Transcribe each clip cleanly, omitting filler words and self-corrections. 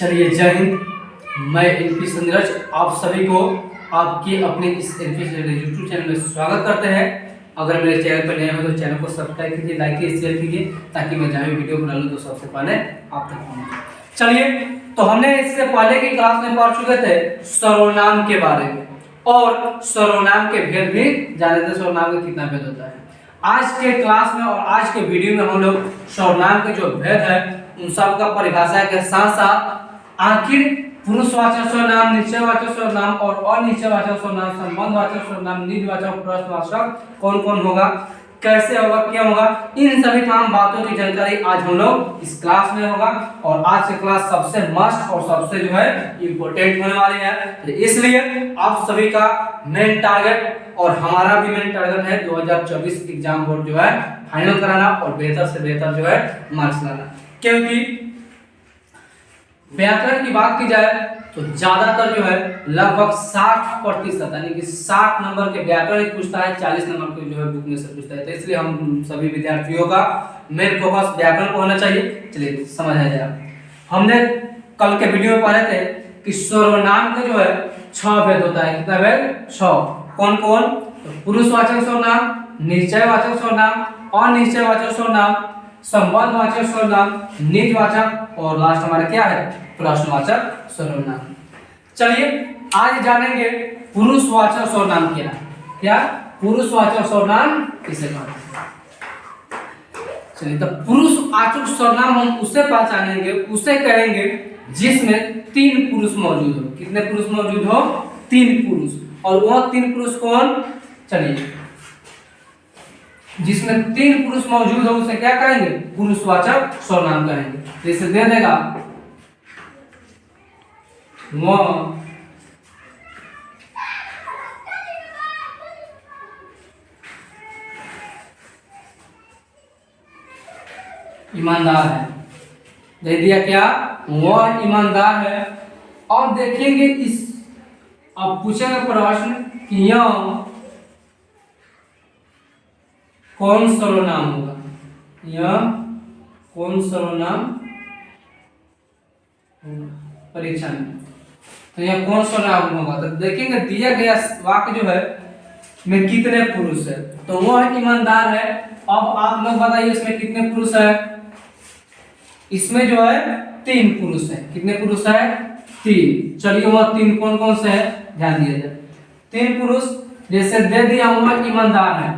चलिए जय हिंद। मैं एनपी संजय आप सभी को आपके अपने इस एनपी यूट्यूब चैनल में स्वागत करते हैं। अगर मेरे चैनल पर नए हो तो चैनल को सब्सक्राइब कीजिए, लाइक कीजिए, शेयर कीजिए ताकि मैं जहाँ भी वीडियो बना लूँ तो सबसे पहले आप तक पहुँचे। चलिए, तो हमने इससे पहले की क्लास में पढ़ चुके थे सर्वनाम के बारे में और सर्वनाम के भेद भी जाने थे, सर्वनाम का कितना भेद होता है। आज के क्लास में और आज के वीडियो में हम लोग सर्वनाम के जो भेद है उन सब का परिभाषा के साथ साथ आखिर पुरुषवाचक सर्वनाम, निश्चयवाचक सर्वनाम और अनिश्चयवाचक सर्वनाम, संबंधवाचक सर्वनाम, निजवाचक, प्रश्नवाचक कौन कौन होगा, कैसे होगा, क्या होगा, इन सभी तमाम बातों की जानकारी आज हम लोग इस क्लास में होगा। और आज की क्लास सबसे मस्ट और सबसे जो है इम्पोर्टेंट होने वाली है, तो इसलिए आप सभी का मेन टारगेट और हमारा भी मेन टारगेट है 2024 एग्जाम बोर्ड जो है फाइनल कराना और बेहतर से बेहतर जो है मार्क्स लाना। क्योंकि व्याकरण की बात की जाए तो ज्यादातर जो है लगभग 60% यानी कि 60 नंबर के व्याकरण पूछता है, 40 नंबर के जो है बुक में से पूछता है। तो इसलिए हम सभी विद्यार्थियों का मेन फोकस व्याकरण को होना चाहिए। चलिए समझ आ जाएगा। हमने कल के वीडियो में पढ़े थे कि सर्वनाम का जो है 6 भेद होता है। कितना भेद? 6। कौन कौन? तो पुरुषवाचक सर्वनाम, निश्चयवाचक सर्वनाम, अनिश्चयवाचक सर्वनाम, संबंधवाचक सर्वनाम, निजवाचक और लास्ट हमारा क्या है? प्रश्नवाचक सर्वनाम। चलिए आज जानेंगे पुरुषवाचक सर्वनाम क्या है। क्या पुरुषवाचक सर्वनाम किसे कहते हैं? चलिए, तो पुरुषवाचक सर्वनाम हम उसे पहचानेंगे, उसे कहेंगे जिसमें 3 पुरुष मौजूद हो। कितने पुरुष मौजूद हो? 3 पुरुष। और वह 3 पुरुष कौन? चलिए, जिसमें 3 पुरुष मौजूद हो उसे क्या कहेंगे? पुरुषवाचक सर्वनाम कहेंगे। जैसे दे देगा वह ईमानदार है। दे दिया क्या? वह ईमानदार है। अब देखेंगे इस, अब पूछेगा प्रश्न कि यह कौन सर्वनाम होगा? यह कौन सर्वनाम परीक्षा में? तो यह कौन सर्वनाम होगा? तो देखेंगे दिया गया वाक्य जो है में कितने पुरुष है, तो वह ईमानदार है। अब आप लोग बताइए इसमें कितने पुरुष है? इसमें जो है 3 पुरुष है। कितने पुरुष है? 3। चलिए वह 3 कौन कौन से है ध्यान दिया जाए। 3 पुरुष जैसे दे दिया वह ईमानदार है।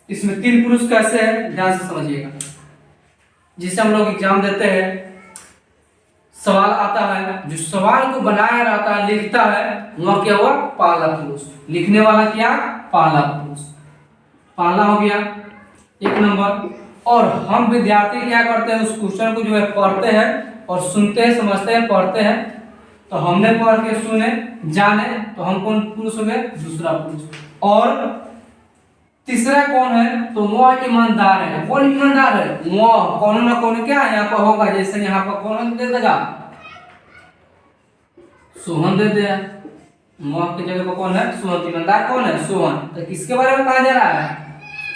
इसमें 3 पुरुष कैसे है ध्यान से समझिएगा। जिसे हम लोग एग्जाम देते हैं, सवाल आता है, जो सवाल को बनाया रहता है, लिखता है, वह क्या हुआ? पहला पुरुष। लिखने वाला क्या? पहला पुरुष। पहला हो गया 1 नंबर। और हम विद्यार्थी क्या करते हैं? उस क्वेश्चन को जो है पढ़ते हैं और सुनते हैं, समझते हैं, पढ़ते हैं। तो हमने पढ़ के सुने, जाने, तो हम कौन पुरुष हो गए? दूसरा पुरुष। और तीसरा कौन है? तो वह ईमानदार है। कौन ईमानदार है? वह कौन ना कौन क्या यहाँ पर होगा। जैसे यहाँ पर कौन दे देगा? सोहन दे दिया। वह की जगह पर कौन है? सोहन। ईमानदार कौन है? सोहन। तो किसके बारे में कहा जा रहा है?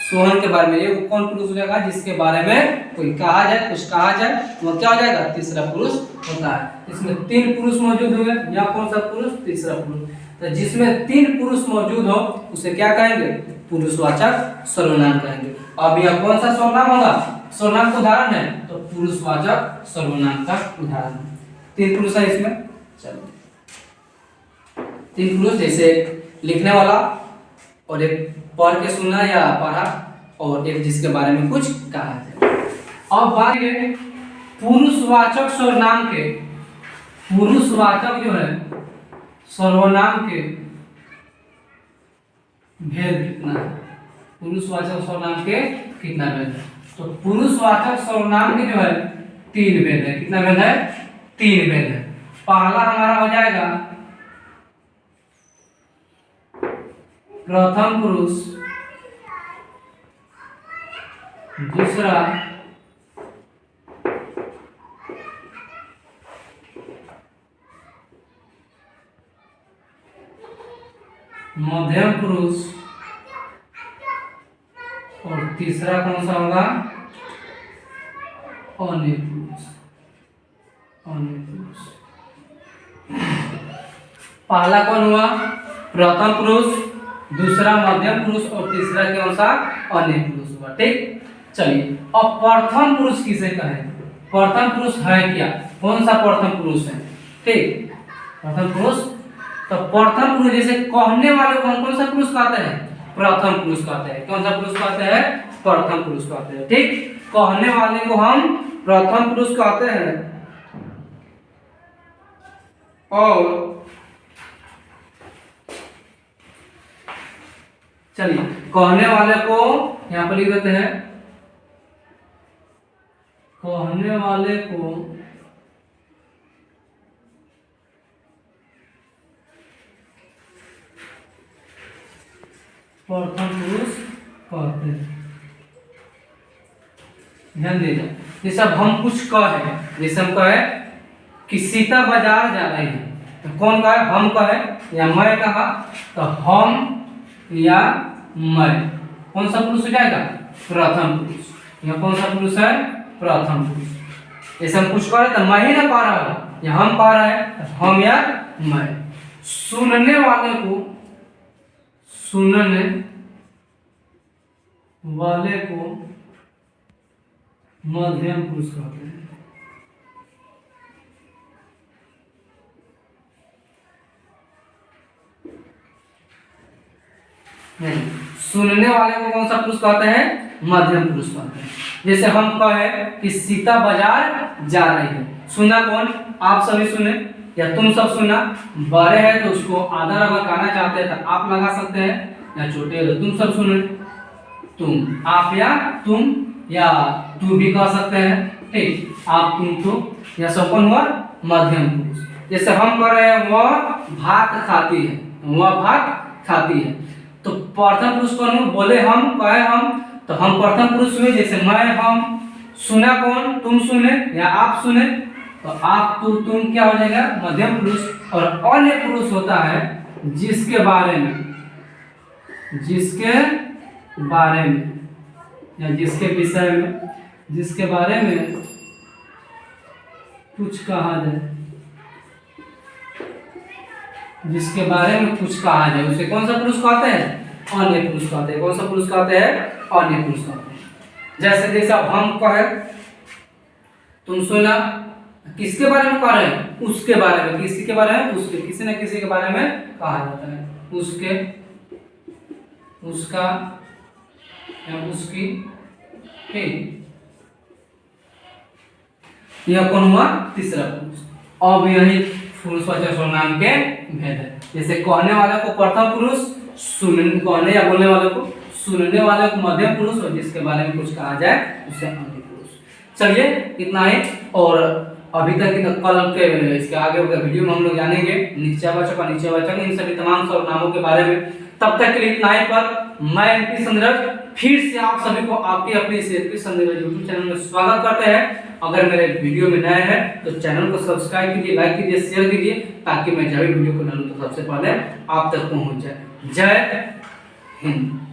सोहन के बारे में। ये कौन पुरुष हो जाएगा? जिसके बारे में कोई कहा जाए, कुछ कहा जाए, वो क्या हो जाएगा? तीसरा पुरुष होता है। इसमें 3 पुरुष मौजूद हुए। यहाँ कौन सा पुरुष? तीसरा पुरुष। तो जिसमें 3 पुरुष मौजूद हो उसे क्या कहेंगे? पुरुषवाचक सर्वनाम कहेंगे। अब यह कौन सा सर्वनाम होगा? सर्वनाम का उदाहरण है तो पुरुषवाचक सर्वनाम का उदाहरण है। 3 पुरुष है इसमें। चलो 3 पुरुष, जैसे लिखने वाला और एक पढ़ के सुनना या पढ़ा और एक जिसके बारे में कुछ कहा जाए। अब बात है पुरुषवाचक सर्वनाम के। पुरुषवाचक जो है सर्वनाम के भेद कितना है? पुरुषवाचक सर्वनाम के कितना भेद है? तो पुरुषवाचक सर्वनाम के जो है 3 भेद है। कितना भेद है? 3 भेद है। पहला हमारा हो जाएगा प्रथम पुरुष, दूसरा मध्यम पुरुष और तीसरा कौन सा होगा? अनिपुरुष। अनिपुरुष। पहला कौन हुआ? प्रथम पुरुष, दूसरा मध्यम पुरुष और तीसरा कौन सा? अन्य पुरुष हुआ। ठीक, चलिए अब प्रथम पुरुष किसे कहें? प्रथम पुरुष है क्या? कौन सा प्रथम पुरुष है? ठीक, प्रथम पुरुष। तो प्रथम पुरुष जैसे कहने वाले को हम कौन सा पुरुष कहते हैं? प्रथम पुरुष कहते हैं। कौन सा पुरुष कहते हैं? प्रथम पुरुष कहते हैं। ठीक, कहने वाले को हम प्रथम पुरुष कहते हैं। और चलिए कहने वाले को यहां पर लिख देते हैं। कहने वाले को प्रथम पुरुष कहते हैं। ध्यान दीजिए, जैसे अब हम कुछ कहे, जैसे हम कहे कि सीता बाजार जा रही है, तो कौन कहे? हम कहे या मैं कहा, तो हम या मैं कौन सा पुरुष हो जाएगा? प्रथम पुरुष। यह कौन सा पुरुष है? प्रथम पुरुष। जैसे हम कुछ कह रहे तो मैं ही ना कह रहा हूं, या हम कह रहे हैं तो हम या मैं। सुनने वाले को, सुनने वाले को मध्यम पुरुष कहते हैं। नहीं, सुनने वाले को कौन सा पुरुष कहते हैं? मध्यम पुरुष कहते हैं। जैसे हम कहे कि सीता बाजार जा रही है, सुना कौन? आप सभी सुने या तुम सब सुना? बड़े हैं तो उसको आधा अगर गाना चाहते हैं तो आप लगा सकते हैं, या छोटे हैं तो तुम सब सुने। तुम, आप या तुम, या तू भी कह सकते हैं। ठीक, आप, तुम, तो या सब कौन हुआ? मध्यम पुरुष। जैसे हम कह रहे हैं वह भात खाती है, वह भात खाती है, तो प्रथम पुरुष कौन हो? बोले हम, कहे हम, तो हम प्रथम पुरुष हुए। जैसे मैं, हम, सुना कौन? तुम सुने या आप सुने, तो आप, तू, तुम क्या हो जाएगा? मध्यम पुरुष। और अन्य पुरुष होता है जिसके बारे में, जिसके बारे में या जिसके विषय में, जिसके बारे में कुछ कहा जाए, जिसके बारे में कुछ कहा जाए, उसे कौन सा पुरुष कहते हैं? अन्य पुरुष कहते हैं। कौन सा पुरुष कहते हैं? अन्य पुरुष कहते हैं। जैसे जैसे हम कहे, तुम सुना, किसके बारे में कह रहे हैं? उसके बारे में। किसी के बारे में? उसके, किसी न किसी के बारे में कहा जाता है। उसके, उसका या उसकी। ठीक, यह कौन हुआ? तीसरा पुरुष। अब यही पुरुषवाचक सर्वनाम के भेद है। जैसे कहने वाले को प्रथम पुरुष, सुनने, कहने या बोलने वाले को, सुनने वाले को मध्यम पुरुष, और जिसके बारे में कुछ कहा जाए उसे अन्य पुरुष। चलिए इतना ही। और अभी तक कल के इसके आगे वीडियो में हम लोग जानेंगे निश्चयवाचक और निश्चयवाचक, इन सभी तमाम सर्वनामों के बारे में। तब तक के लिए इतना ही। पर मैं एमपी संदर्भ फिर से आप सभी को आपकी अपनी एमपी संदर्भ यूट्यूब चैनल में स्वागत करते हैं। अगर मेरे वीडियो में नए हैं तो चैनल को सब्सक्राइब कीजिए, लाइक कीजिए, शेयर कीजिए, ताकि मैं जब भी वीडियो को डालूं तो सबसे पहले आप तक पहुंच जाए। जय हिंद।